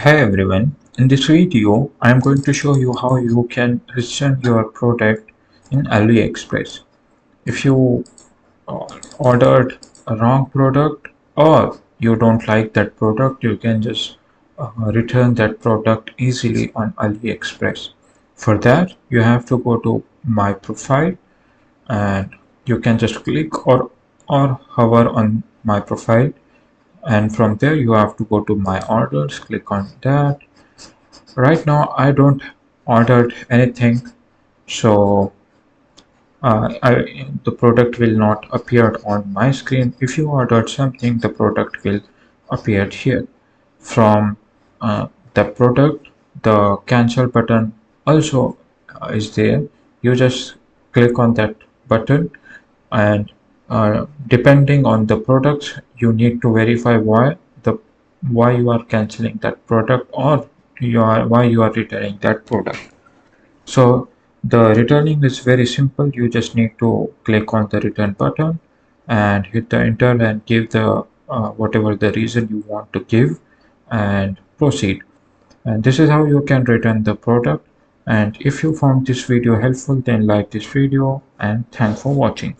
Hey everyone, in this video I am going to show you how you can return your product in AliExpress. If you uh, ordered a wrong product or you don't like that product, you can just return that product easily on AliExpress. For that, you have to go to my profile and you can just click or hover on my profile, and from there you have to go to my orders, click on that. Right now I don't ordered anything, so the product will not appear on my screen. If you ordered something, the product will appear here. From the product, the cancel button also is there. You just click on that button, and depending on the products, you need to verify why you are canceling that product, or why you are returning that product. So the returning is very simple. You just need to click on the return button and hit the enter and give the whatever the reason you want to give and proceed. And this is how you can return the product. And if you found this video helpful, then like this video, and thanks for watching.